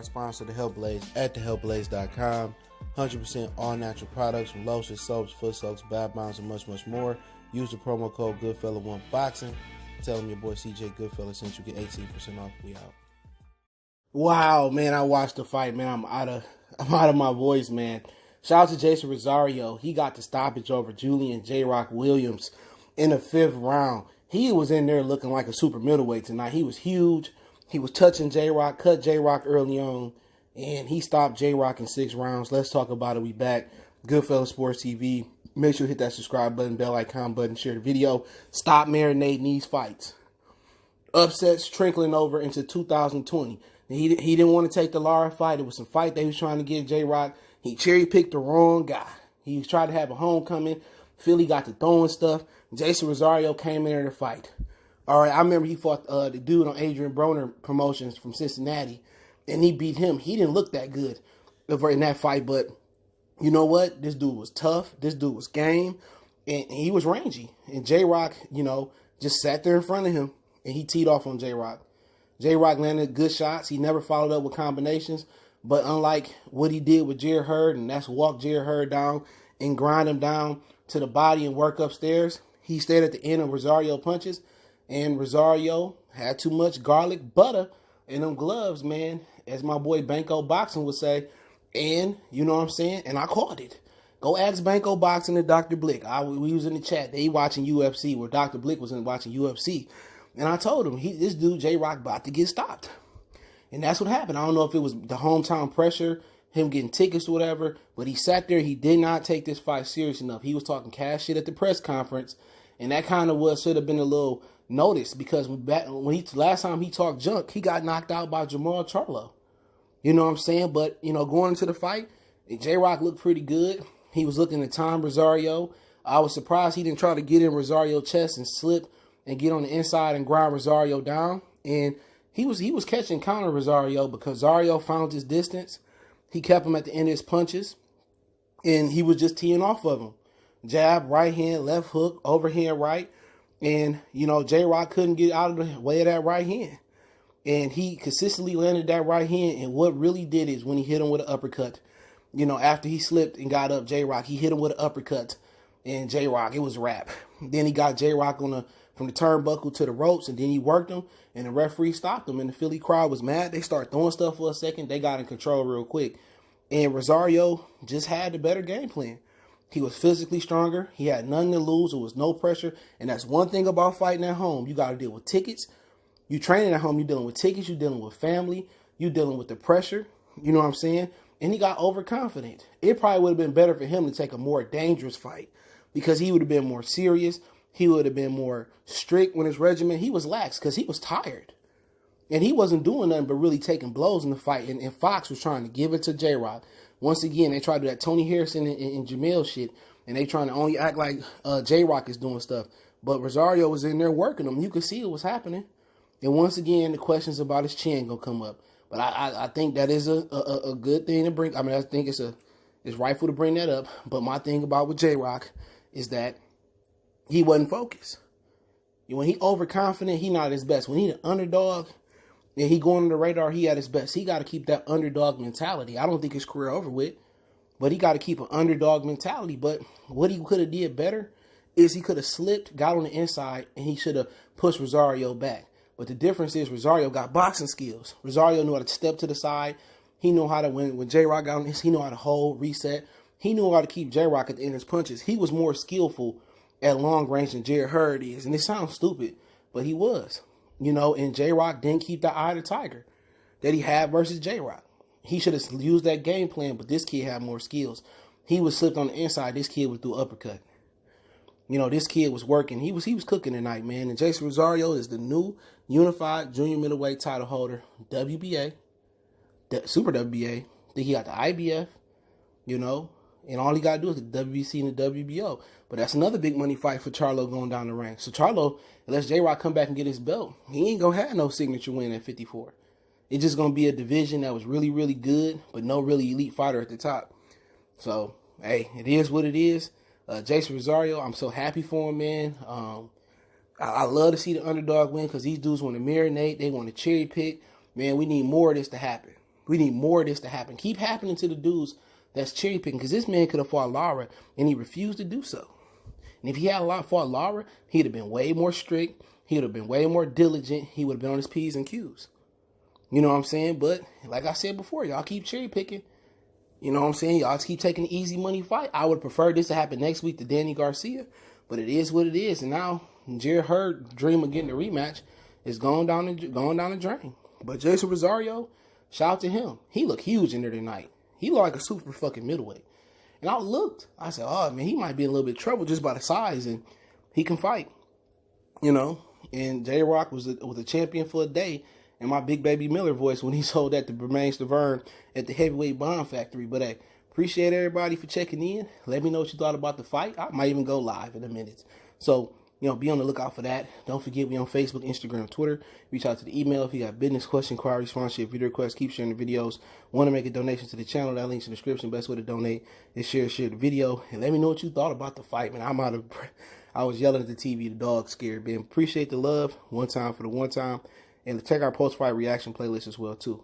sponsor, The Health Blaze, at thehealthblaze.com. 100% all natural products from lotions, soaps, foot soaks, bath bombs, and much, much more. Use the promo code Goodfella1Boxing. Tell them your boy CJ Goodfella sent you, get 18% off. We out. Wow, man, I watched the fight, man. I'm out of my voice, man. Shout out to Jeison Rosario. He got the stoppage over Julian J-Rock Williams in the 5th round. He was in there looking like a super middleweight tonight. He was huge. He was touching J-Rock, cut J-Rock early on, and he stopped J-Rock in 6 rounds. Let's talk about it. We back. Goodfella Sports TV. Make sure you hit that subscribe button, bell icon button, share the video. Stop marinating these fights. Upsets trickling over into 2020. He didn't want to take the Lara fight. It was some fight they was trying to get J-Rock. He cherry-picked the wrong guy. He was trying to have a homecoming. Philly got to throwing stuff. Jeison Rosario came in there to fight. All right, I remember he fought the dude on Adrian Broner Promotions from Cincinnati, and he beat him. He didn't look that good in that fight, but you know what? This dude was tough. This dude was game, and he was rangy. And J-Rock, just sat there in front of him, and he teed off on J-Rock. J-Rock landed good shots. He never followed up with combinations. But unlike what he did with Jared Hurd, and that's walk Jared Hurd down and grind him down to the body and work upstairs, he stayed at the end of Rosario punches. And Rosario had too much garlic butter in them gloves, man, as my boy Banco Boxing would say. And, you know what I'm saying? And I called it. Go ask Banco Boxing and Dr. Blick. We was in the chat. They watching UFC, where Dr. Blick was watching UFC. And I told him, this dude, J-Rock, about to get stopped. And that's what happened. I don't know if it was the hometown pressure, him getting tickets or whatever, but he sat there. He did not take this fight serious enough. He was talking cash shit at the press conference, and that kind of should have been a little notice, because last time he talked junk, he got knocked out by Jamal Charlo. You know what I'm saying? But, going into the fight, J-Rock looked pretty good. He was looking to time Rosario. I was surprised he didn't try to get in Rosario's chest and slip and get on the inside and grind Rosario down. And he was catching counter Rosario, because Rosario found his distance. He kept him at the end of his punches, and he was just teeing off of him. Jab, right hand, left hook, overhand right. And, J-Rock couldn't get out of the way of that right hand. And he consistently landed that right hand. And what really did is when he hit him with an uppercut, after he slipped and got up J-Rock, he hit him with an uppercut. And J-Rock, it was a wrap. Then he got J-Rock from the turnbuckle to the ropes, and then he worked him, and the referee stopped him, and the Philly crowd was mad. They started throwing stuff for a second. They got in control real quick. And Rosario just had the better game plan. He was physically stronger. He had nothing to lose. There was no pressure. And that's one thing about fighting at home. You got to deal with tickets. You training at home, you're dealing with tickets. You're dealing with family. You're dealing with the pressure. You know what I'm saying? And he got overconfident. It probably would have been better for him to take a more dangerous fight, because he would have been more serious. He would have been more strict with his regimen. He was lax because he was tired. And he wasn't doing nothing but really taking blows in the fight. And Fox was trying to give it to J-Rock. Once again, they tried to do that Tony Harrison and Jamil shit. And they trying to only act like J-Rock is doing stuff. But Rosario was in there working them. You could see it was happening. And once again, the questions about his chin going to come up. But I think that is a good thing to bring. I mean, I think it's rightful to bring that up. But my thing about with J-Rock is that he wasn't focused. When he overconfident, he not at his best. When he the underdog and he going on the radar, he at his best. He got to keep that underdog mentality. I don't think his career over with, but he got to keep an underdog mentality. But what he could have did better is he could have slipped, got on the inside, and he should have pushed Rosario back. But the difference is Rosario got boxing skills. Rosario knew how to step to the side. He knew how to, when J-Rock got on this, he knew how to hold, reset. He knew how to keep J-Rock at the end of his punches. He was more skillful at long range than Jared Hurd is. And it sounds stupid, but he was. And J-Rock didn't keep the eye of the tiger that he had versus J-Rock. He should have used that game plan, but this kid had more skills. He was slipped on the inside. This kid was through uppercut. This kid was working. He was cooking tonight, man. And Jeison Rosario is the new unified junior middleweight title holder, WBA, Super WBA. I think he got the IBF, and all he got to do is the WBC and the WBO. But that's another big money fight for Charlo going down the ranks. So Charlo, unless J-Rock come back and get his belt, he ain't going to have no signature win at 54. It's just going to be a division that was really, really good, but no really elite fighter at the top. So, hey, it is what it is. Jeison Rosario, I'm so happy for him, man. I love to see the underdog win, because these dudes want to marinate. They want to cherry pick. Man, we need more of this to happen. We need more of this to happen. Keep happening to the dudes that's cherry picking, because this man could have fought Lara, and he refused to do so. And if he had fought Lara, he'd have been way more strict. He would have been way more diligent. He would have been on his P's and Q's. You know what I'm saying? But like I said before, y'all keep cherry picking. You know what I'm saying? Y'all just keep taking the easy money fight. I would prefer this to happen next week to Danny Garcia, but it is what it is. And now Jared Hurd's dream of getting a rematch is going down the drain. But Jeison Rosario, shout out to him. He looked huge in there tonight. He looked like a super fucking middleweight. And I said, oh man, he might be in a little bit of trouble just by the size, and he can fight. You know, and J-Rock was a champion for a day, and my Big Baby Miller voice when he sold that to Bermain Stavern at the Heavyweight Bond Factory. But hey, appreciate everybody for checking in. Let me know what you thought about the fight. I might even go live in a minute. So, you know, be on the lookout for that. Don't forget, we on Facebook, Instagram, Twitter. Reach out to the email if you got business, question, inquiry, sponsorship, video requests. Keep sharing the videos. Want to make a donation to the channel? That link's in the description. Best way to donate is share the video. And let me know what you thought about the fight, man. I was yelling at the TV. The dog scared, man. Appreciate the love. One time for the one time. And check our post-fight reaction playlist as well, too.